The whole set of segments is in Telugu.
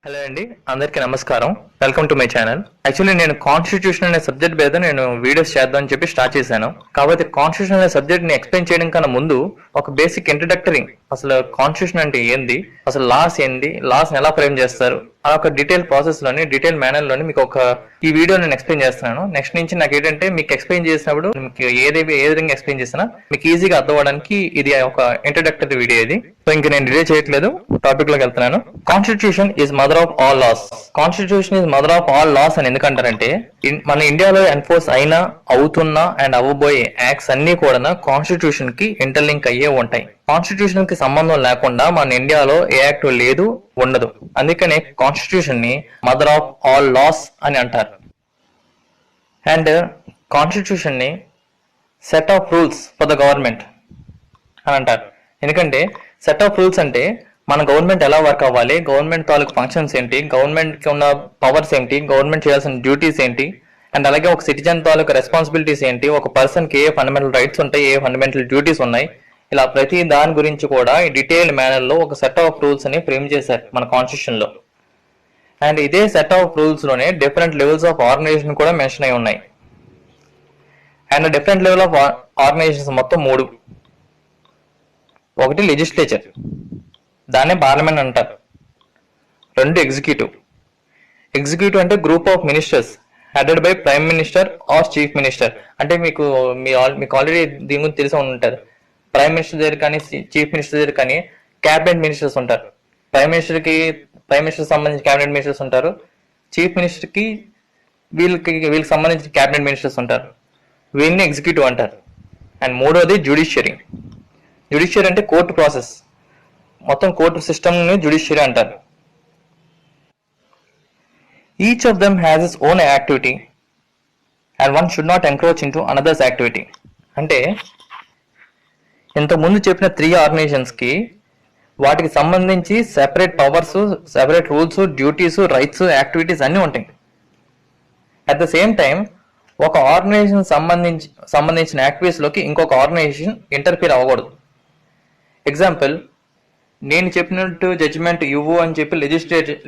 హలో అండి, అందరికీ నమస్కారం. Welcome to my channel. Actually నేను కాన్స్టిట్యూషన్ అనే సబ్జెక్ట్ మీద నేను వీడియోస్ చేద్దామని చెప్పి స్టార్ట్ చేశాను. కాబట్టి కాన్స్టిట్యూషన్ అనే సబ్జెక్ట్ ని ఎక్స్ప్లెయిన్ చేయడం కన్నా ముందు ఒక బేసిక్ ఇంట్రడక్టరీ, అసలు కాన్స్టిట్యూషన్ అంటే ఏంది, అసలు లాస్ ఏంది, లాస్ ఎలా ఫ్రేమ్ చేస్తారు, ఆ ఒక డీటెయిల్ ప్రాసెస్ లోని డీటెయిల్ మేనర్ లోని మీకు ఈ వీడియో నేను ఎక్స్ప్లెయిన్ చేస్తున్నాను. నెక్స్ట్ నుంచి నాకు ఏంటంటే మీకు ఎక్స్ప్లెయిన్ చేసినప్పుడు మీకు ఏ విధంగా ఎక్స్ప్లెయిన్ చేసినా మీకు ఈజీగా అర్థం అవడానికి ఇది ఒక ఇంట్రడక్టరీ వీడియో ఇది. సో ఇంక నేను డిలే చేయట్లేదు, టాపిక్ లోకి వెళ్తున్నాను. Constitution is mother of all loss. Constitution is mother of all loss అని ఎందుకంటారంటే మన ఇండియాలో ఎన్ఫోర్స్ అయినా, అవుతున్నా అండ్ అవ్వబోయే యాక్ట్స్ అన్ని కూడా కాన్స్టిట్యూషన్ కి ఇంటర్లింక్ అయ్యే ఉంటాయి. కాన్స్టిట్యూషన్ కి సంబంధం లేకుండా మన ఇండియాలో ఏ యాక్ట్ లేదు, ఉండదు. అందుకనే కాన్స్టిట్యూషన్ ని మదర్ ఆఫ్ ఆల్ లాస్ అని అంటారు. అండ్ కాన్స్టిట్యూషన్ ని set of rules for the government అని అంటారు. ఎందుకంటే సెట్ ఆఫ్ రూల్స్ అంటే మన గవర్నమెంట్ ఎలా వర్క్ అవ్వాలి, గవర్నమెంట్ తాలూకు ఫంక్షన్స్ ఏంటి, గవర్నమెంట్ కి ఉన్న పవర్స్ ఏంటి, గవర్నమెంట్ చేయాల్సిన డ్యూటీస్ ఏంటి, అండ్ అలాగే ఒక సిటిజన్ తాలూకు రెస్పాన్సిబిలిటీస్ ఏంటి, ఒక పర్సన్ కి ఏ ఫండమెంటల్ రైట్స్ ఉంటాయి, ఏ ఫండమెంటల్ డ్యూటీస్ ఉన్నాయి, ఇలా ప్రతి దాని గురించి కూడా ఈ డీటెయిల్ మేనర్ లో ఒక సెట్ ఆఫ్ రూల్స్ అని ఫ్రేమ్ చేశారు మన కాన్స్టిట్యూషన్ లో. అండ్ ఇదే సెట్ ఆఫ్ రూల్స్ లోనే డిఫరెంట్ లెవెల్స్ ఆఫ్ ఆర్గనైజేషన్ కూడా మెన్షన్ అయి ఉన్నాయి. And different level of organisations మొత్తం 3. ఒకటి లెజిస్లేచర్, దాన్నే పార్లమెంట్ అంటారు. 2 ఎగ్జిక్యూటివ్. ఎగ్జిక్యూటివ్ అంటే group of ministers headed by prime minister or chief minister. అంటే మీకు ఆల్రెడీ దీని గురించి తెలిసి ఉంటారు. ప్రైమ్ మినిస్టర్ దగ్గర కానీ, చీఫ్ మినిస్టర్ దగ్గర కానీ క్యాబినెట్ మినిస్టర్స్ ఉంటారు. ప్రైమ్ మినిస్టర్ సంబంధించి క్యాబినెట్ మినిస్టర్స్ ఉంటారు. చీఫ్ మినిస్టర్ కి వీళ్ళకి సంబంధించిన క్యాబినెట్ మినిస్టర్స్ ఉంటారు. వీళ్ళని ఎగ్జిక్యూటివ్ అంటారు. అండ్ 3వది జ్యుడిషియరీ. జ్యుడిషియరీ అంటే కోర్టు ప్రాసెస్, మొత్తం కోర్టు సిస్టమ్ ని జ్యుడిషియరీ అంటారు. Each of them has its own activity and one should not encroach into another's activity. అంటే ఇంతకుముందు చెప్పిన 3 ఆర్గనైజేషన్స్ కి వాటికి సంబంధించి separate powers, separate rules, duties, rights, activities అన్ని ఉంటాయి. అట్ ద సేమ్ టైం ఒక ఆర్గనైజేషన్ సంబంధించిన యాక్టివిటీస్ లోకి ఇంకొక ఆర్గనైజేషన్ ఇంటర్ఫియర్ అవ్వకూడదు. ఎగ్జాంపుల్, నేను చెప్పినట్టు జడ్జిమెంట్ ఇవ్వు అని చెప్పి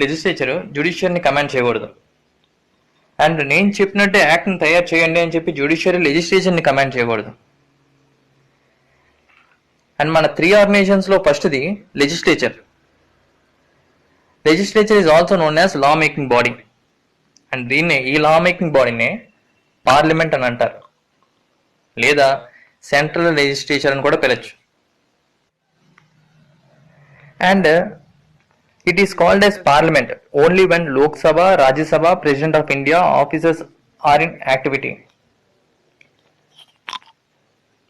లెజిస్లేచర్ జ్యుడిషియరీని కమాండ్ చేయకూడదు. అండ్ నేను చెప్పినట్టు యాక్ట్ ని తయారు చేయండి అని చెప్పి జ్యుడిషియరీ లెజిస్లేచర్ ని కమాండ్ చేయకూడదు. అండ్ మన 3 ఆర్గనైజేషన్స్ లో ఫస్ట్ది legislature. Legislature is also known as law making body. And ఈ లా మేకింగ్ బాడీనే పార్లమెంట్ అని అంటారు, లేదా సెంట్రల్ లెజిస్లేచర్ అని కూడా పిలవచ్చు. And it is called as parliament only when Lok Sabha, Rajya Sabha, president of India officers are in activity.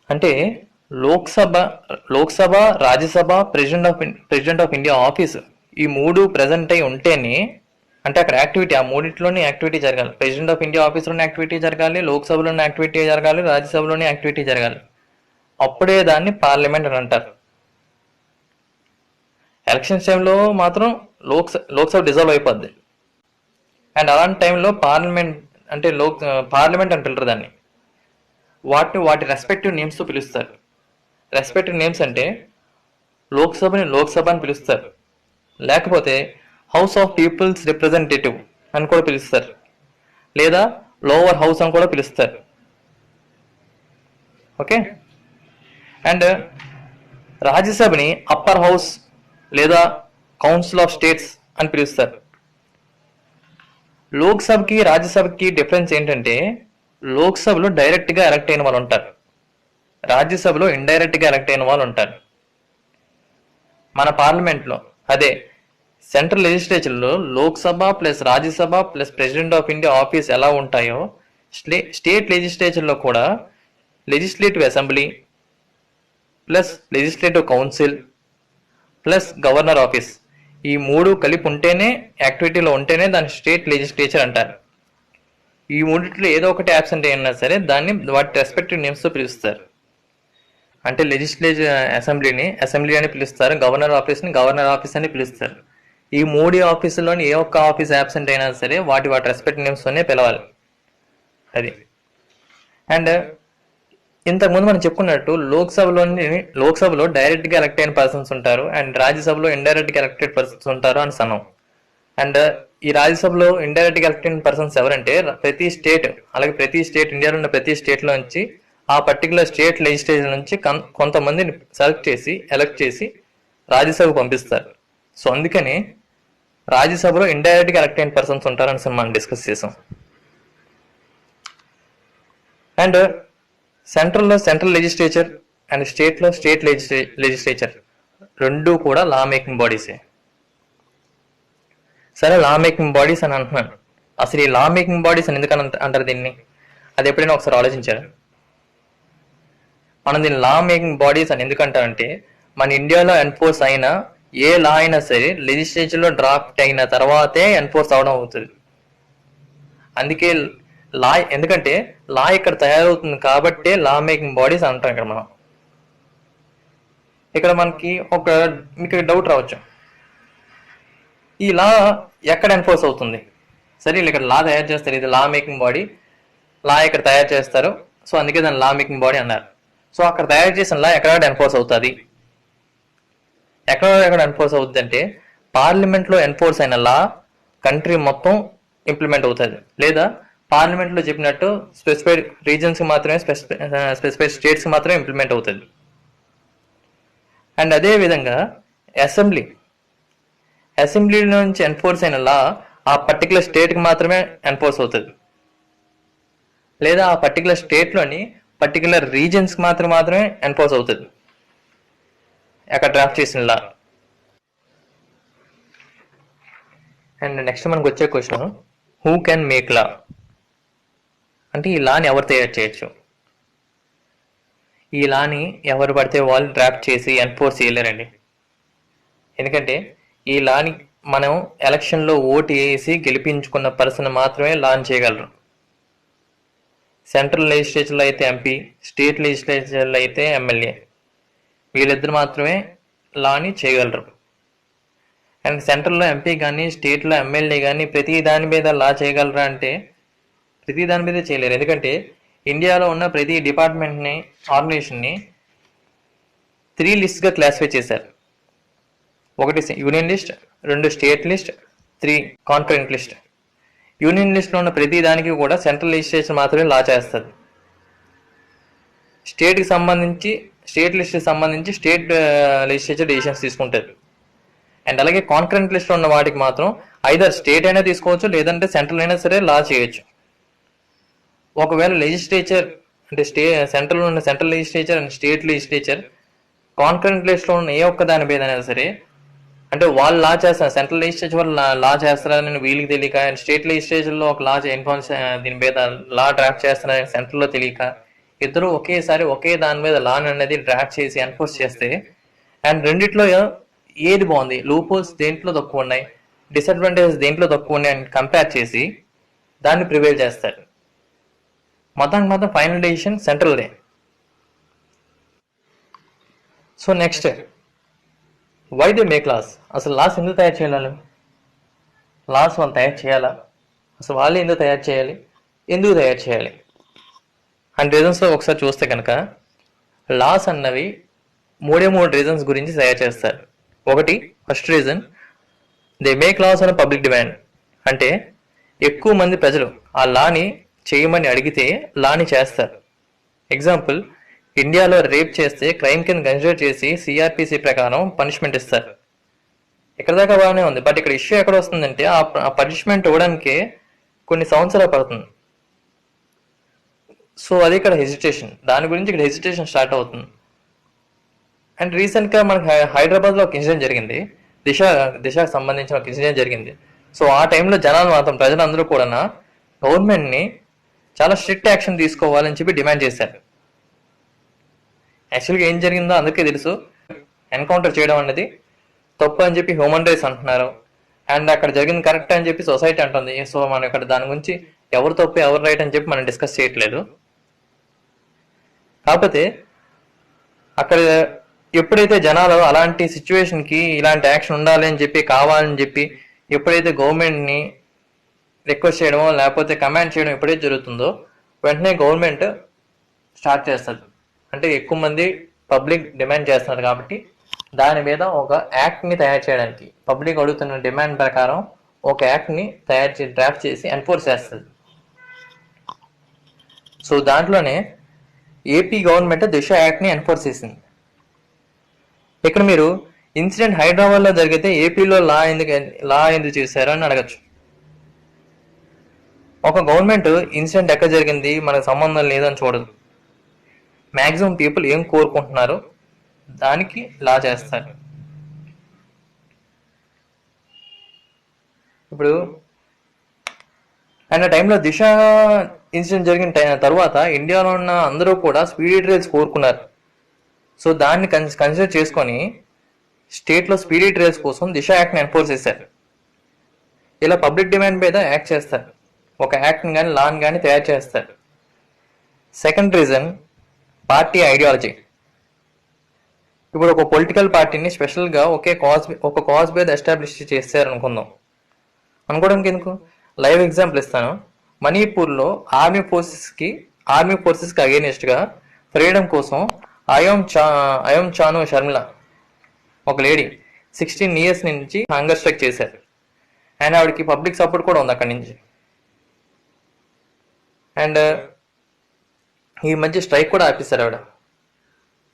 అంటే Lok Sabha, Rajya Sabha, president of India office, ఈ 3 ప్రెసెంట్ అయి ఉంటేనే, అంటే అక్కడ యాక్టివిటీ, ఆ మూడింటిలోనే యాక్టివిటీ జరగాలి. ప్రెసిడెంట్ ఆఫ్ ఇండియా ఆఫీస్లోనే యాక్టివిటీ జరగాలి, లోక్సభలోనే యాక్టివిటీ జరగాలి, రాజ్యసభలోనే యాక్టివిటీ జరగాలి. అప్పుడే దాన్ని పార్లమెంట్ అని అంటారు. ఎలక్షన్స్ టైంలో మాత్రం లోక్సభ డిజాల్వ్ అయిపోద్ది. అండ్ అలాంటి టైంలో పార్లమెంట్ అని పిలరు దాన్ని. వాటి రెస్పెక్టివ్ నేమ్స్ తో పిలుస్తారు. రెస్పెక్టివ్ నేమ్స్ అంటే లోక్సభని లోక్సభ అని పిలుస్తారు, లేకపోతే హౌస్ ఆఫ్ పీపుల్స్ రిప్రజెంటేటివ్ అని కూడా పిలుస్తారు, లేదా లోవర్ హౌస్ అని కూడా పిలుస్తారు. ఓకే. అండ్ రాజ్యసభని అప్పర్ హౌస్ లేదా కౌన్సిల్ ఆఫ్ స్టేట్స్ అని పిలుస్తారు. లోక్సభకి, రాజ్యసభకి డిఫరెన్స్ ఏంటంటే లోక్సభలో డైరెక్ట్ గా ఎలక్ట్ అయిన వాళ్ళు ఉంటారు, రాజ్యసభలో ఇండైరెక్ట్ గా ఎలక్ట్ అయిన వాళ్ళు ఉంటారు. మన పార్లమెంట్ లో, అదే సెంట్రల్ లెజిస్లేచర్ లో Lok Sabha plus Rajya Sabha plus president of India office ఎలా ఉంటాయో, స్టేట్ లెజిస్లేచర్ లో కూడా legislative assembly plus legislative council plus governor office, ఈ 3 కలిపి ఉంటేనే, యాక్టివిటీలో ఉంటేనే దాన్ని స్టేట్ లెజిస్లేచర్ అంటారు. ఈ మూడిట్లో ఏదో ఒకటి యాబ్సెంట్ అయినా సరే దాన్ని వాటి రెస్పెక్టివ్ నేమ్స్ తో పిలుస్తారు. అంటే లెజిస్లేటివ్ అసెంబ్లీ అని పిలుస్తారు, గవర్నర్ ఆఫీస్ ని గవర్నర్ ఆఫీస్ అని పిలుస్తారు. ఈ 3 ఆఫీసులోని ఏ ఒక్క ఆఫీస్ యాబ్సెంట్ అయినా సరే వాటి రెస్పెక్టివ్ నేమ్స్ తోనే పిలవాలి. అది. అండ్ ఇంతకుముందు మనం చెప్పుకున్నట్టు లోక్సభలో డైరెక్ట్ గా ఎలక్ట్ అయిన పర్సన్స్ ఉంటారు, అండ్ రాజ్యసభలో ఇండైరెక్ట్ గా ఎలక్టెడ్ పర్సన్స్ ఉంటారు అని అన్నాం. అండ్ ఈ రాజ్యసభలో ఇండైరెక్ట్ గా ఎలక్ట్ అయిన పర్సన్స్ ఎవరంటే ప్రతి స్టేట్, అలాగే ప్రతి స్టేట్, ఇండియాలో ఉన్న ప్రతి స్టేట్ లో నుంచి ఆ పర్టికులర్ స్టేట్ లెజిస్లేచర్ నుంచి కొంతమందిని సెలెక్ట్ చేసి ఎలక్ట్ చేసి రాజ్యసభకు పంపిస్తారు. సో అందుకని రాజ్యసభలో ఇండైరెక్ట్ గా ఎలక్ట్ అయిన పర్సన్స్ ఉంటారని మనం డిస్కస్ చేసాం. And central legislature and state లో స్టేట్ లెజిస్లేచర్ రెండు కూడా లా మేకింగ్ బాడీసే. సరే, లా మేకింగ్ బాడీస్ అని అంటున్నాను. అసలు ఈ లా మేకింగ్ బాడీస్ అని ఎందుకని అంటారు దీన్ని? అది ఎప్పుడైనా ఒకసారి ఆలోచించారు? మనం దీన్ని లా మేకింగ్ బాడీస్ అని ఎందుకంటారంటే, మన ఇండియాలో ఎన్ఫోర్స్ అయిన ఏ లా అయినా సరే లెజిస్లేచర్ లో డ్రాఫ్ట్ అయిన తర్వాతే ఎన్ఫోర్స్ అవడం అవుతుంది. అందుకే లా, ఎందుకంటే లా ఇక్కడ తయారవుతుంది కాబట్టే లా మేకింగ్ బాడీస్ అంటాం ఇక్కడ మనం. ఇక్కడ మనకి మీకు డౌట్ రావచ్చు, ఈ లా ఎక్కడ ఎన్ఫోర్స్ అవుతుంది? సరే, ఇక్కడ లా తయారు చేస్తారు, ఇది లా మేకింగ్ బాడీ, లా ఇక్కడ తయారు చేస్తారు, సో అందుకే దాన్ని లా మేకింగ్ బాడీ అన్నారు. సో అక్కడ తయారు చేసిన లా ఎక్కడ ఎన్ఫోర్స్ అవుతుంది? ఎక్కడ ఎన్ఫోర్స్ అవుతుంది అంటే, పార్లమెంట్ లో ఎన్ఫోర్స్ అయిన లా కంట్రీ మొత్తం ఇంప్లిమెంట్ అవుతుంది, లేదా పార్లమెంట్ లో చెప్పినట్టు స్పెసిఫైడ్ రీజన్స్ కి మాత్రమే, స్పెసిఫైడ్ స్టేట్స్ కి మాత్రమే ఇంప్లిమెంట్ అవుతుంది. అండ్ అదే విధంగా అసెంబ్లీ నుంచి ఎన్ఫోర్స్ అయిన లా ఆ పర్టికులర్ స్టేట్ కి మాత్రమే ఎన్ఫోర్స్ అవుతుంది, లేదా ఆ పర్టికులర్ స్టేట్ లోని పర్టికులర్ రీజన్స్ కి మాత్రమే ఎన్ఫోర్స్ అవుతుంది అక్కడ డ్రాఫ్ట్ చేసిన లా. అండ్ నెక్స్ట్ మనకు వచ్చే question, who can make law? అంటే ఈ లాని ఎవరు తయారు చేయొచ్చు? ఈ లాని ఎవరు పడితే వాళ్ళు డ్రాఫ్ట్ చేసి ఎన్ఫోర్స్ చేయలేరండి. ఎందుకంటే ఈ లాని మనం ఎలక్షన్లో ఓటు వేసి గెలిపించుకున్న పర్సన్ మాత్రమే లాన్ చేయగలరు. సెంట్రల్ లెజిస్లేచర్లో అయితే ఎంపీ, స్టేట్ లెజిస్లేచర్లో అయితే ఎమ్మెల్యే, వీళ్ళిద్దరు మాత్రమే లాని చేయగలరు. అండ్ సెంట్రల్లో ఎంపీ కానీ స్టేట్లో ఎమ్మెల్యే కానీ ప్రతి దాని మీద లా చేయగలరా అంటే ప్రతి దాని మీద చేయలేరు. ఎందుకంటే ఇండియాలో ఉన్న ప్రతి డిపార్ట్మెంట్ని, ఆర్గనైజేషన్ని 3 లిస్ట్గా క్లాసిఫై చేశారు. 1 union list, 2 state list, 3 concurrent list. Union లిస్ట్లో ఉన్న ప్రతి దానికి కూడా సెంట్రల్ లెజిస్లేచర్ మాత్రమే లా చేస్తుంది. స్టేట్ లిస్ట్కి సంబంధించి స్టేట్ లెజిస్లేచర్ డెసిషన్స్ తీసుకుంటుంది. అండ్ అలాగే కాన్కరెంట్ లిస్ట్లో ఉన్న వాటికి మాత్రం ఐదర్ స్టేట్ అయినా తీసుకోవచ్చు, లేదంటే సెంట్రల్ అయినా సరే లా చేయొచ్చు. ఒకవేళ లెజిస్లేచర్ అంటే సెంట్రల్ ఉన్న central legislature and state legislature concurrent లిస్ట్లో ఉన్న ఏ ఒక్క దాని మీద అయినా సరే, అంటే వాళ్ళు లా చేస్తారు, సెంట్రల్ లెజిస్లేచర్ వాళ్ళు లా చేస్తారని వీళ్ళకి తెలియక, అండ్ స్టేట్ లెజిస్లేచర్లో ఒక లా ఇన్ఫార్మ్స్ దీని మీద లా డ్రాఫ్ట్ చేస్తున్నారని సెంట్రల్లో తెలియక, ఇద్దరు ఒకేసారి ఒకే దాని మీద లా అనేది డ్రాఫ్ట్ చేసి ఎన్ఫోర్స్ చేస్తే, అండ్ రెండిట్లో ఏది బాగుంది, లూపోల్స్ దేంట్లో తక్కువ ఉన్నాయి, డిసడ్వాంటేజెస్ దేంట్లో తక్కువ ఉన్నాయి అని కంపేర్ చేసి దాన్ని ప్రివేల్ చేస్తారు. మొత్తం ఫైనల్ డెసిషన్ సెంట్రల్దే. So next, why they make laws? అసలు లాస్ ఎందుకు తయారు చేయాలి? లాస్ వాళ్ళు తయారు చేయాలా? అసలు వాళ్ళే ఎందుకు తయారు చేయాలి? ఎందుకు తయారు చేయాలి అండ్ రీజన్స్లో ఒకసారి చూస్తే కనుక, లాస్ అన్నవి 3 రీజన్స్ గురించి తయారు చేస్తారు. First reason, they make loss on public demand. అంటే ఎక్కువ మంది ప్రజలు ఆ లాని చేయమని అడిగితే లాని చేస్తారు. ఎగ్జాంపుల్, ఇండియాలో రేప్ చేస్తే క్రైమ్ కింద కన్సిడర్ చేసి సిఆర్పిసి ప్రకారం పనిష్మెంట్ ఇస్తారు. ఇక్కడ దాకా బాగానే ఉంది, బట్ ఇక్కడ ఇష్యూ ఎక్కడ వస్తుందంటే ఆ పనిష్మెంట్ ఇవ్వడానికి కొన్ని సంవత్సరాలు పడుతుంది. సో అది ఇక్కడ హెజిటేషన్, దాని గురించి ఇక్కడ హెజిటేషన్ స్టార్ట్ అవుతుంది. అండ్ రీసెంట్గా మనకి హైదరాబాద్లో ఒక ఇన్సిడెంట్ జరిగింది, దిశకు సంబంధించిన ఒక ఇన్సిడెంట్ జరిగింది. సో ఆ టైంలో జనాలు మాత్రం, ప్రజలందరూ కూడా గవర్నమెంట్ని చాలా స్ట్రిక్ట్ యాక్షన్ తీసుకోవాలని చెప్పి డిమాండ్ చేశారు. యాక్చువల్గా ఏం జరిగిందో అందరికీ తెలుసు, ఎన్కౌంటర్ చేయడం అనేది తప్పు అని చెప్పి హ్యూమన్ రైట్స్ అంటున్నారు, అండ్ అక్కడ జరిగింది కరెక్ట్ అని చెప్పి సొసైటీ అంటుంది. సో మనం ఇక్కడ దాని గురించి ఎవరు తప్పు ఎవరు రైట్ అని చెప్పి మనం డిస్కస్ చేయట్లేదు. కాకపోతే అక్కడ ఎప్పుడైతే జనాలు అలాంటి సిచ్యువేషన్కి ఇలాంటి యాక్షన్ ఉండాలి అని చెప్పి, కావాలని చెప్పి ఎప్పుడైతే గవర్నమెంట్ని రిక్వెస్ట్ చేయడమో లేకపోతే కమాండ్ చేయడం ఎప్పుడైతే జరుగుతుందో, వెంటనే గవర్నమెంట్ స్టార్ట్ చేస్తుంది. అంటే ఎక్కువ మంది పబ్లిక్ డిమాండ్ చేస్తున్నారు కాబట్టి దాని మీద ఒక యాక్ట్ని తయారు చేయడానికి, పబ్లిక్ అడుగుతున్న డిమాండ్ ప్రకారం ఒక యాక్ట్ని డ్రాఫ్ట్ చేసి ఎన్ఫోర్స్ చేస్తుంది. సో దాంట్లోనే ఏపీ గవర్నమెంట్ దిశ యాక్ట్ని ఎన్ఫోర్స్ చేసింది. ఇక్కడ మీరు ఇన్సిడెంట్ హైదరాబాద్లో జరిగితే ఏపీలో లా ఎందుకు చేశారు అని అడగచ్చు. ఒక గవర్నమెంట్ ఇన్సిడెంట్ ఎక్కడ జరిగింది మనకు సంబంధం లేదని చూడదు. మ్యాక్సిమం పీపుల్ ఏం కోరుకుంటున్నారు దానికి లా చేస్తారు. ఇప్పుడు ఆయన టైంలో దిశ ఇన్సిడెంట్ జరిగిన తర్వాత ఇండియాలో ఉన్న అందరూ కూడా స్పీడీ ట్రయల్స్ కోరుకున్నారు. సో దాన్ని కన్సిడర్ చేసుకొని స్టేట్లో స్పీడీ ట్రయల్స్ కోసం దిశ యాక్ట్ని ఎన్ఫోర్స్ చేశారు. ఇలా పబ్లిక్ డిమాండ్ మీద యాక్ట్ చేస్తారు, ఒక యాక్ట్ని కానీ లాని కానీ తయారు చేస్తారు. Second reason party ideology. ఇప్పుడు ఒక పొలిటికల్ పార్టీని స్పెషల్గా ఒక కాజ్ మీద ఎస్టాబ్లిష్ చేస్తారు అనుకోవడానికి ఎందుకు? లైవ్ ఎగ్జాంపుల్ ఇస్తాను. మణిపూర్లో ఆర్మీ ఫోర్సెస్కి అగేనిస్ట్గా ఫ్రీడమ్ కోసం అయోమ్ చాను షర్మిల ఒక లేడీ 16 years నుంచి హంగర్ స్ట్రైక్ చేశారు. అండ్ ఆవిడకి పబ్లిక్ సపోర్ట్ కూడా ఉంది అక్కడి నుంచి. అండ్ ఈ మధ్య స్ట్రైక్ కూడా ఆపిస్తారు ఆవిడ.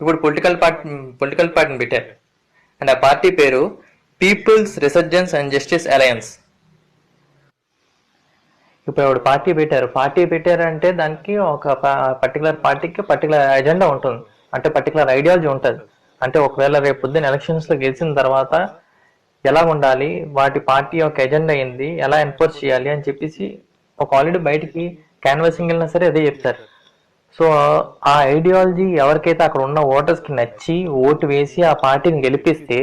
ఇప్పుడు పొలిటికల్ పార్టీని పెట్టారు. అండ్ ఆ పార్టీ పేరు people's resurgence and justice alliance. ఇప్పుడు ఆవిడ పార్టీ పెట్టారంటే దానికి ఒక పర్టికులర్ పార్టీకి పర్టికులర్ ఎజెండా ఉంటుంది, అంటే పర్టికులర్ ఐడియాలజీ ఉంటుంది. అంటే ఒకవేళ రేపు పొద్దున్న ఎలక్షన్స్లో గెలిచిన తర్వాత ఎలా ఉండాలి, వాటి పార్టీ యొక్క ఎజెండా ఏంది, ఎలా ఎన్ఫోర్స్ చేయాలి అని చెప్పేసి ఒక ఆల్రెడీ బయటికి క్యాన్వాసింగ్ వెళ్ళినా సరే అదే చెప్తారు. సో ఆ ఐడియాలజీ ఎవరికైతే అక్కడ ఉన్న ఓటర్స్కి నచ్చి ఓటు వేసి ఆ పార్టీని గెలిపిస్తే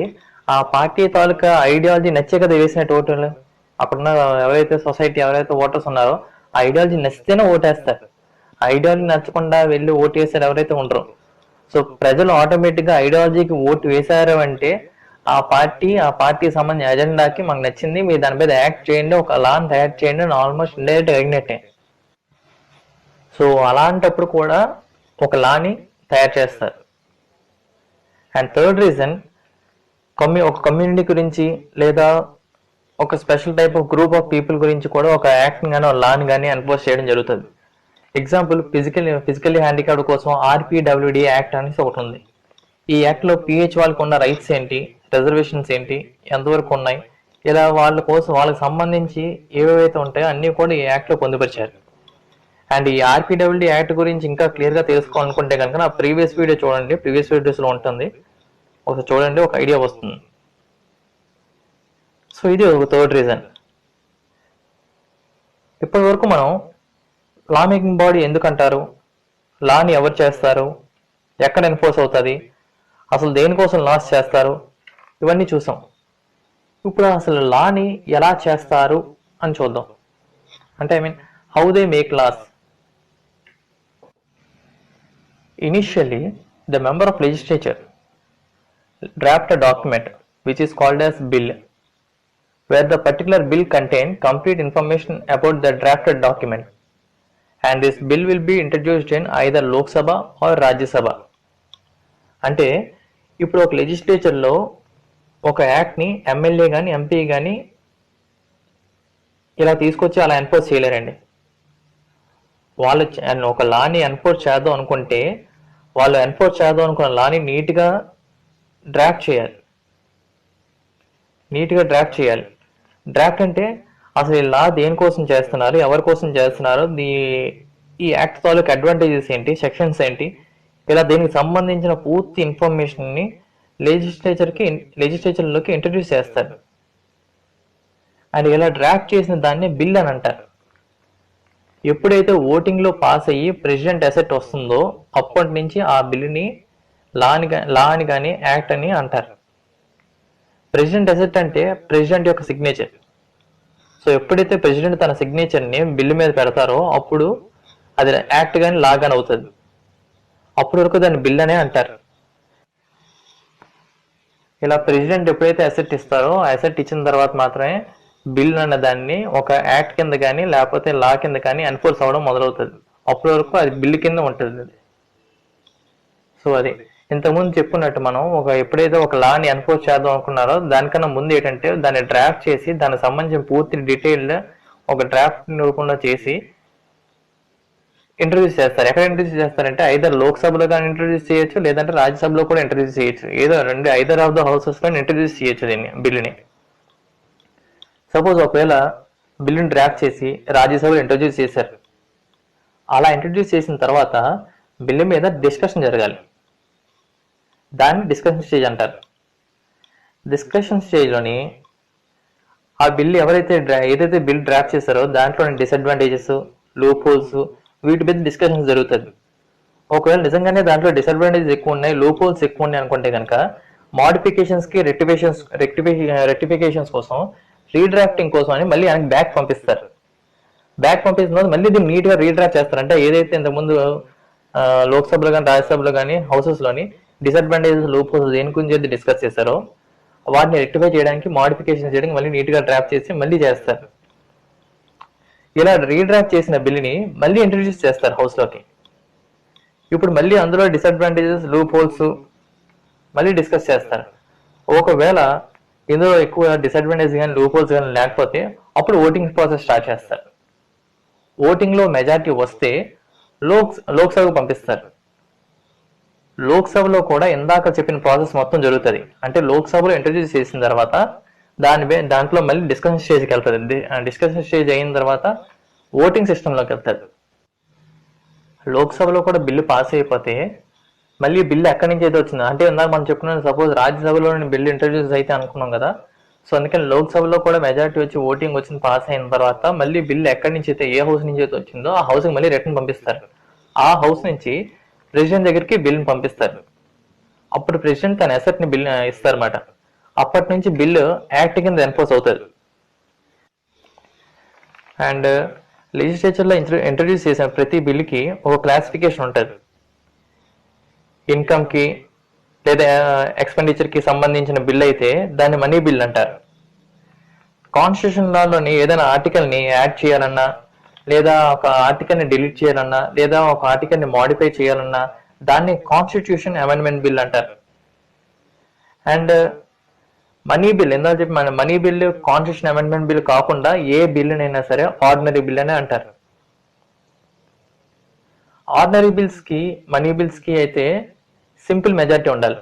ఆ పార్టీ తాలూకా ఐడియాలజీ నచ్చే కదా వేసినట్టు ఓటర్లు. అక్కడున్న ఎవరైతే సొసైటీ ఎవరైతే ఓటర్స్ ఉన్నారో ఆ ఐడియాలజీ నచ్చితేనే ఓటేస్తారు. ఐడియాలజీ నచ్చకుండా వెళ్ళి ఓటు వేసారు ఎవరైతే ఉండరు. సో ప్రజలు ఆటోమేటిక్గా ఐడియాలజీకి ఓటు వేశారు అంటే ఆ పార్టీ సంబంధించిన ఎజెండాకి మాకు నచ్చింది, మీరు దాని మీద యాక్ట్ చేయండి, ఒక లాని తయారు చేయండి అని ఆల్మోస్ట్ ఇండైరెక్ట్ అడిగినట్టే. సో అలాంటప్పుడు కూడా ఒక లాని తయారు చేస్తారు. అండ్ థర్డ్ రీజన్ ఒక కమ్యూనిటీ గురించి లేదా ఒక special type of group of people గురించి కూడా ఒక యాక్ట్ని కానీ ఒక లాని కానీ ఎన్ఫోర్స్ చేయడం జరుగుతుంది. ఎగ్జాంపుల్ ఫిజికల్లీ హ్యాండిక్యాప్డ్ కోసం ఆర్పిడబ్ల్యూడి యాక్ట్ అనేసి ఒకటి ఉంది. ఈ యాక్ట్లో పిహెచ్ వాళ్ళకు ఉన్న రైట్స్ ఏంటి, రిజర్వేషన్స్ ఏంటి, ఎంతవరకు ఉన్నాయి, ఇలా వాళ్ళకి సంబంధించి ఏవేవైతే ఉంటాయో అన్నీ కూడా ఈ యాక్ట్లో పొందుపరిచారు. అండ్ ఈ ఆర్పిడబ్ల్యూడి యాక్ట్ గురించి ఇంకా క్లియర్గా తెలుసుకోవాలనుకుంటే కనుక నా ప్రీవియస్ వీడియో చూడండి, ప్రీవియస్ వీడియోస్లో ఉంటుంది, ఒకసారి చూడండి, ఒక ఐడియా వస్తుంది. సో ఇది ఒక థర్డ్ రీజన్. ఇప్పటి వరకు మనం లా మేకింగ్ బాడీ ఎందుకంటారు, లాని ఎవరు చేస్తారు, ఎక్కడ ఎన్ఫోర్స్ అవుతుంది, అసలు దేనికోసం లాస్ చేస్తారు, ఇవన్నీ చూసాం. ఇప్పుడు అసలు లాని ఎలా చేస్తారు అని చూద్దాం. అంటే how they make loss. Initially the member of legislature draft a document which is called as bill, where the particular bill contain complete information about the drafted document, and this bill will be introduced in either Lok Sabha or Rajya Sabha. అంటే ఇప్పుడు ఒక లెజిస్లేచర్లో ఒక యాక్ట్ని ఎమ్మెల్యే కానీ ఎంపీ కానీ ఇలా తీసుకొచ్చి అలా ఎన్ఫోర్స్ చేయలేరండి. వాళ్ళు ఒక లాని ఎన్ఫోర్స్ చేద్దాం అనుకుంటే వాళ్ళు ఎన్ఫోర్స్ చేద్దాం అనుకున్న లాని నీట్గా డ్రాఫ్ట్ చేయాలి. డ్రాఫ్ట్ అంటే అసలు ఈ లా దేనికోసం చేస్తున్నారు, ఎవరి కోసం చేస్తున్నారు, ఈ యాక్ట్ తాలూకు అడ్వాంటేజెస్ ఏంటి, సెక్షన్స్ ఏంటి, ఇలా దీనికి సంబంధించిన పూర్తి ఇన్ఫర్మేషన్ని లెజిస్లేచర్లోకి ఇంట్రడ్యూస్ చేస్తారు. అండ్ ఇలా డ్రాఫ్ట్ చేసిన దాన్ని బిల్ అని అంటారు. ఎప్పుడైతే ఓటింగ్లో పాస్ అయ్యి ప్రెసిడెంట్ అసెట్ వస్తుందో అప్పటి నుంచి ఆ బిల్లుని లా అని కానీ యాక్ట్ అని అంటారు. ప్రెసిడెంట్ అసెట్ అంటే ప్రెసిడెంట్ యొక్క సిగ్నేచర్. సో ఎప్పుడైతే ప్రెసిడెంట్ తన సిగ్నేచర్ని బిల్లు మీద పెడతారో అప్పుడు అది యాక్ట్ కానీ లా కానీ అవుతుంది. అప్పటి వరకు దాన్ని బిల్ అనే అంటారు. ఇలా ప్రెసిడెంట్ ఎప్పుడైతే అసెట్ ఇస్తారో అసెట్ ఇచ్చిన తర్వాత మాత్రమే బిల్ అన్న దాన్ని ఒక యాక్ట్ కింద కానీ లేకపోతే లా కింద కానీ ఎన్ఫోర్స్ అవ్వడం మొదలవుతుంది. అప్పటి వరకు అది బిల్లు కింద ఉంటుంది. సో అది ఇంతకుముందు చెప్పుకున్నట్టు మనం ఎప్పుడైతే ఒక లాని ఎన్ఫోర్స్ చేద్దాం అనుకున్నారో దానికన్నా ముందు ఏంటంటే దాన్ని డ్రాఫ్ట్ చేసి దానికి సంబంధించిన పూర్తి డీటెయిల్డ్ ఒక డ్రాఫ్ట్ రూపంలో చేసి ఇంట్రడ్యూస్ చేస్తారు. ఎక్కడ ఇంట్రడ్యూస్ చేస్తారంటే ఐదర్ లోక్సభలో కానీ ఇంట్రడ్యూస్ చేయొచ్చు, లేదంటే రాజ్యసభలో కూడా ఇంట్రడ్యూస్ చేయొచ్చు. ఏదో ఐదర్ ఆఫ్ ద హౌసెస్ లో ఇంట్రడ్యూస్ చేయొచ్చు దీన్ని, బిల్లుని. సపోజ్ ఒకవేళ బిల్లుని డ్రాఫ్ట్ చేసి రాజ్యసభలో ఇంట్రడ్యూస్ చేశారు. అలా ఇంట్రడ్యూస్ చేసిన తర్వాత బిల్లు మీద డిస్కషన్ జరగాలి. దాన్ని డిస్కషన్ స్టేజ్ అంటారు. డిస్కషన్ స్టేజ్లోని ఆ బిల్లు ఏదైతే బిల్ డ్రాఫ్ట్ చేశారో దాంట్లోని డిసడ్వాంటేజెస్, లూప్ హోల్స్ వీటి మీద డిస్కషన్ జరుగుతుంది. ఒకవేళ నిజంగానే దాంట్లో డిసడ్వాంటేజెస్ ఎక్కువ ఉన్నాయి, లూప్ హోల్స్ ఎక్కువ ఉన్నాయి అనుకుంటే కనుక మోడిఫికేషన్స్కి రెక్టిఫికేషన్స్ కోసం రీడ్రాఫ్టింగ్ కోసం అని మళ్ళీ ఆయనకి బ్యాక్ పంపిస్తారు. బ్యాక్ పంపించిన తర్వాత మళ్ళీ దీన్ని నీట్గా రీడ్రాఫ్ట్ చేస్తారు. అంటే ఏదైతే ఇంతకుముందు లోక్సభలో కానీ రాజ్యసభలో కానీ హౌసెస్లోని డిసడ్వాంటేజెస్, లూప్ హోల్స్ దేని గురించి అయితే డిస్కస్ చేశారో వాటిని రెక్టిఫై చేయడానికి, మోడిఫికేషన్ చేయడానికి మళ్ళీ నీట్గా డ్రాఫ్ట్ చేసి మళ్ళీ చేస్తారు. ఇలా రీడ్రాఫ్ట్ చేసిన బిల్లుని మళ్ళీ ఇంట్రడ్యూస్ చేస్తారు హౌస్లోకి. ఇప్పుడు మళ్ళీ అందులో డిసడ్వాంటేజెస్, లూప్ హోల్స్ మళ్ళీ డిస్కస్ చేస్తారు. ఒకవేళ ఇందులో ఎక్కువ డిసడ్వాంటేజ్ కానీ లూప్ హోల్స్ కానీ లేకపోతే అప్పుడు ఓటింగ్ ప్రాసెస్ స్టార్ట్ చేస్తారు. ఓటింగ్లో మెజారిటీ వస్తే లోక్సభకు పంపిస్తారు. లోక్సభలో కూడా ఇందాక చెప్పిన ప్రాసెస్ మొత్తం జరుగుతుంది. అంటే లోక్సభలో ఇంట్రడ్యూస్ చేసిన తర్వాత దాంట్లో మళ్ళీ డిస్కషన్ స్టేజ్కి వెళ్తుంది. డిస్కషన్ స్టేజ్ అయిన తర్వాత ఓటింగ్ సిస్టంలోకి వెళ్తుంది. లోక్సభలో కూడా బిల్లు పాస్ అయిపోతే మళ్ళీ బిల్లు ఎక్కడి నుంచి అయితే వచ్చింది అంటే ఇందాక మనం చెప్పుకున్నాం, సపోజ్ రాజ్యసభలో బిల్లు ఇంట్రడ్యూస్ అయితే అనుకున్నాం కదా. సో అందుకని లోక్సభలో కూడా మెజారిటీ వచ్చి ఓటింగ్ వచ్చింది, పాస్ అయిన తర్వాత మళ్ళీ బిల్లు ఎక్కడి నుంచి అయితే ఏ హౌస్ నుంచి అయితే వచ్చిందో ఆ హౌస్కి మళ్ళీ రిటర్న్ పంపిస్తారు. ఆ హౌస్ నుంచి ప్రెసిడెంట్ దగ్గరికి బిల్లుని పంపిస్తారు. అప్పుడు ప్రెసిడెంట్ తన అసెట్ ని బిల్ ఇస్తారన్నమాట. అప్పటి నుంచి బిల్లు యాక్ట్ కింద ఎన్ఫోర్స్ అవుతుంది. అండ్ లెజిస్లేచర్లో ఇంట్రడ్యూస్ చేసిన ప్రతి బిల్లుకి ఒక క్లాసిఫికేషన్ ఉంటుంది. ఇన్కమ్కి లేదా ఎక్స్పెండిచర్కి సంబంధించిన బిల్ అయితే దాన్ని మనీ బిల్ అంటారు. కాన్స్టిట్యూషన్ లాలోని ఏదైనా ఆర్టికల్ని యాడ్ చేయాలన్నా, లేదా ఒక ఆర్టికల్ని డిలీట్ చేయాలన్నా, లేదా ఒక ఆర్టికల్ని మాడిఫై చేయాలన్నా దాన్ని కాన్స్టిట్యూషన్ అమెండ్మెంట్ బిల్ అంటారు. అండ్ మనీ బిల్ ఎందుకు చెప్పి మన money bill constitution amendment bill కాకుండా ఏ బిల్లునైనా సరే ఆర్డినరీ బిల్ అనే అంటారు. ఆర్డినరీ బిల్స్ కి, మనీ బిల్స్ కి అయితే సింపుల్ మెజారిటీ ఉండాలి.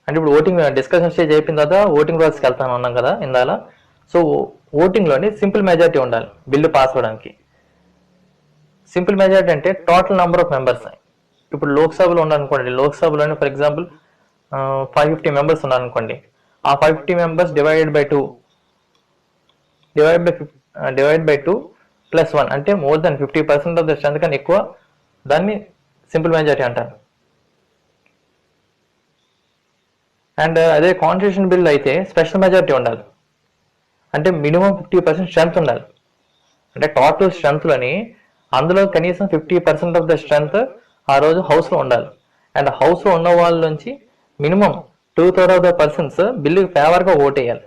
అంటే ఇప్పుడు ఓటింగ్ డిస్కషన్ స్టేజ్ అయిపోయిన తర్వాత ఓటింగ్ ప్రాసెస్కి వెళ్తాను అన్నాం కదా ఇందాల. సో ఓటింగ్లోని సింపుల్ మెజారిటీ ఉండాలి బిల్లు పాస్ అవడానికి. సింపుల్ మెజారిటీ అంటే టోటల్ నెంబర్ ఆఫ్ మెంబర్స్. ఇప్పుడు లోక్సభలో ఉన్నారనుకోండి, లోక్సభలోని ఫర్ ఎగ్జాంపుల్ 550 మెంబర్స్ ఉన్నారనుకోండి. ఆ 550 మెంబర్స్ డివైడెడ్ బై 2 +1 అంటే more than 50% of the strength కన్నా ఎక్కువ, దాన్ని సింపుల్ మెజారిటీ అంటారు. అండ్ అదే కాన్స్టిట్యూషన్ బిల్ అయితే స్పెషల్ మెజారిటీ ఉండాలి. అంటే మినిమం 50% స్ట్రెంత్ ఉండాలి. అంటే టోటల్ స్ట్రెంత్లోని అందులో కనీసం 50% ఆఫ్ ద స్ట్రెంత్ ఆ రోజు హౌస్లో ఉండాలి. అండ్ హౌస్లో ఉన్న వాళ్ళ నుంచి మినిమం 2/3 ఆఫ్ ద పర్సన్స్ బిల్లుకి ఫేవర్గా ఓట్ వేయాలి.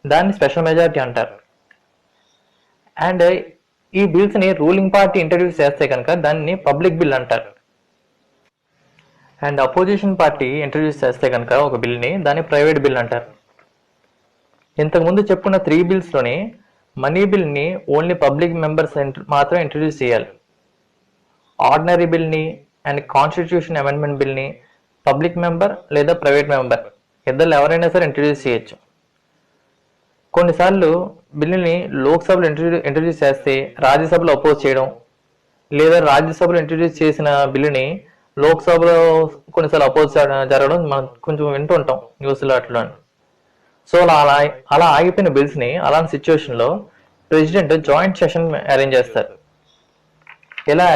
దాన్ని స్పెషల్ మెజారిటీ అంటారు. అండ్ ఈ బిల్స్ని రూలింగ్ పార్టీ ఇంట్రడ్యూస్ చేస్తే కనుక దాన్ని పబ్లిక్ బిల్ అంటారు. అండ్ అపోజిషన్ పార్టీ ఇంట్రడ్యూస్ చేస్తే కనుక ఒక బిల్ని దాన్ని ప్రైవేట్ బిల్ అంటారు. ఇంతకుముందు చెప్పుకున్న 3 బిల్స్లోని మనీ బిల్ని ఓన్లీ పబ్లిక్ మెంబర్స్ మాత్రం ఇంట్రడ్యూస్ చేయాలి. ఆర్డినరీ బిల్ని అండ్ కాన్స్టిట్యూషన్ అమెండ్మెంట్ బిల్ని పబ్లిక్ మెంబర్ లేదా ప్రైవేట్ మెంబర్ ఇద్దరు ఎవరైనా సరే ఇంట్రడ్యూస్ చేయొచ్చు. కొన్నిసార్లు బిల్లుని లోక్సభలో ఇంట్రడ్యూస్ చేస్తే రాజ్యసభలో అపోజ్ చేయడం, లేదా రాజ్యసభలో ఇంట్రడ్యూస్ చేసిన బిల్లుని లోక్సభలో కొన్నిసార్లు అపోజ్ జరగడం మనం కొంచెం వింటూ ఉంటాం న్యూస్లో అట్లా. సో అలా ఆగిపోయిన బిల్స్ని అలాంటి సిచ్యువేషన్లో ప్రెసిడెంట్ జాయింట్ సెషన్ అరేంజ్ చేస్తారు. ఇలా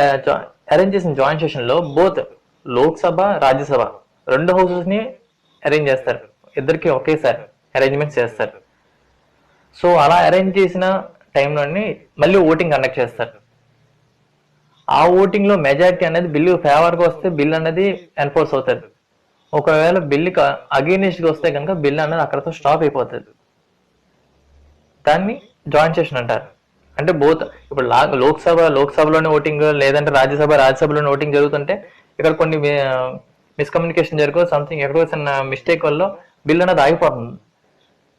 అరేంజ్ చేసిన జాయింట్ సెషన్లో బోత్ లోక్సభ, రాజ్యసభ 2 హౌసెస్ని అరేంజ్ చేస్తారు. ఇద్దరికి ఒకేసారి అరేంజ్మెంట్స్ చేస్తారు. సో అలా అరేంజ్ చేసిన టైంలోని మళ్ళీ ఓటింగ్ కండక్ట్ చేస్తారు. ఆ ఓటింగ్లో మెజారిటీ అనేది బిల్లు ఫేవర్గా వస్తే బిల్ అనేది ఎన్ఫోర్స్ అవుతుంది. ఒకవేళ బిల్లుకి అగెయినిస్ట్గా వస్తే కనుక బిల్ అనేది అక్కడతో స్టాప్ అయిపోతుంది. దాన్ని జాయింట్ సెషన్ అంటారు. అంటే బోత్ ఇప్పుడు లోక్సభలోనే ఓటింగ్, లేదంటే రాజ్యసభలోనే ఓటింగ్ జరుగుతుంటే ఇక్కడ కొన్ని మిస్కమ్యూనికేషన్ జరుగు సంథింగ్ ఎక్కడో చిన్న మిస్టేక్ వల్ల బిల్ అనేది ఆగిపోతుంది.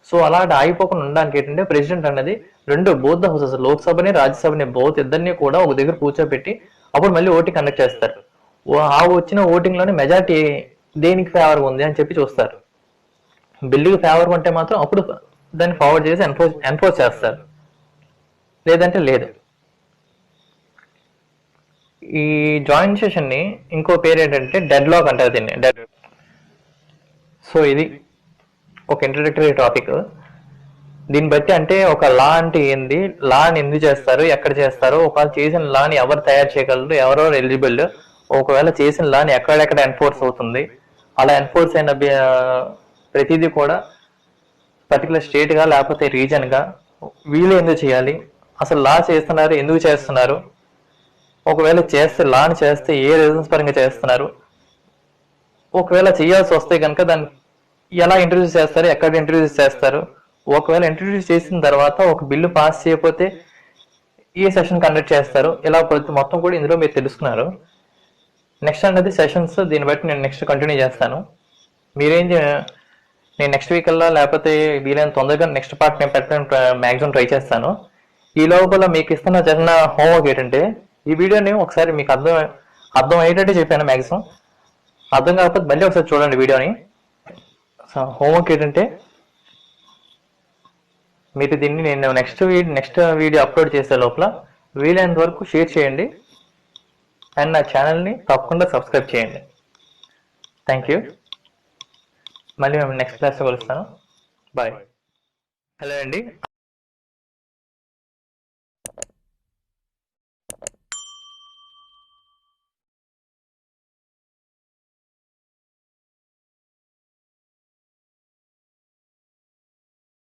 సో అలా ఆగిపోకుండా ఉండడానికి ఏంటంటే ప్రెసిడెంట్ అనేది బోత్ ద హౌసెస్, లోక్సభని రాజ్యసభని బోత్ ఇద్దరిని కూడా ఒక దగ్గర కూర్చోబెట్టి అప్పుడు మళ్ళీ ఓటింగ్ కండక్ట్ చేస్తారు. ఆ వచ్చిన ఓటింగ్ లోనే మెజారిటీ దేనికి ఫేవర్ ఉంది అని చెప్పి చూస్తారు. బిల్లుకి ఫేవర్ ఉంటే మాత్రం అప్పుడు దాన్ని ఫార్వర్డ్ చేసి ఎన్ఫోర్స్ చేస్తారు, లేదంటే లేదు. ఈ జాయింట్ సెషన్ ని ఇంకో పేరు ఏంటంటే డెడ్ లాక్ అంటారు దీన్ని. సో ఇది ఒక ఇంట్రడక్టరీ టాపిక్. దీన్ని బట్టి అంటే ఒక లా అంటే ఏంది, లాని ఎందుకు చేస్తారు, ఎక్కడ చేస్తారు, ఒకవేళ చేసిన లాని ఎవరు తయారు చేయగలరు, ఎవరెవరు ఎలిజిబుల్, ఒకవేళ చేసిన లాని ఎక్కడెక్కడ ఎన్ఫోర్స్ అవుతుంది, అలా ఎన్ఫోర్స్ అయిన ప్రతిదీ కూడా పర్టికులర్ స్టేట్ గా లేకపోతే రీజన్ గా వీళ్ళు ఎందుకు చేయాలి, అసలు లా చేస్తున్నారు ఎందుకు చేస్తున్నారు, ఒకవేళ చేస్తే లాని చేస్తే ఏ రీజన్స్ పరంగా చేస్తున్నారు, ఒకవేళ చేయాల్సి వస్తే కనుక దాన్ని ఎలా ఇంట్రడ్యూస్ చేస్తారు, ఎక్కడ ఇంట్రడ్యూస్ చేస్తారు, ఒకవేళ ఇంట్రడ్యూస్ చేసిన తర్వాత ఒక బిల్లు పాస్ చేయకపోతే ఏ సెషన్ కండక్ట్ చేస్తారు, ఇలా మొత్తం కూడా ఇందులో మీరు తెలుసుకున్నారు. నెక్స్ట్ అనేది సెషన్స్, దీన్ని బట్టి నేను నెక్స్ట్ కంటిన్యూ చేస్తాను. నేను నెక్స్ట్ వీక్ అలా లేకపోతే వీలైన తొందరగా నెక్స్ట్ పార్ట్ నేను పెట్టడానికి మ్యాక్సిమం ట్రై చేస్తాను. ఈ లోపల మీకు ఇస్తున్న చిన్న హోంవర్క్ ఏంటంటే ఈ వీడియోని ఒకసారి మీకు అర్థం అయ్యేటట్టు చెప్పాను. మ్యాక్సిమం అర్థం కాకపోతే మళ్ళీ ఒకసారి చూడండి వీడియోని. హోంవర్క్ ఏంటంటే మీరు దీన్ని నేను నెక్స్ట్ వీడియో అప్లోడ్ చేసే లోపల వీలైనంత వరకు షేర్ చేయండి అండ్ నా ఛానల్ని తప్పకుండా సబ్స్క్రైబ్ చేయండి. Thank you. మళ్ళీ మేము నెక్స్ట్ క్లాస్లో కలుస్తాను. బాయ్. హలో అండి.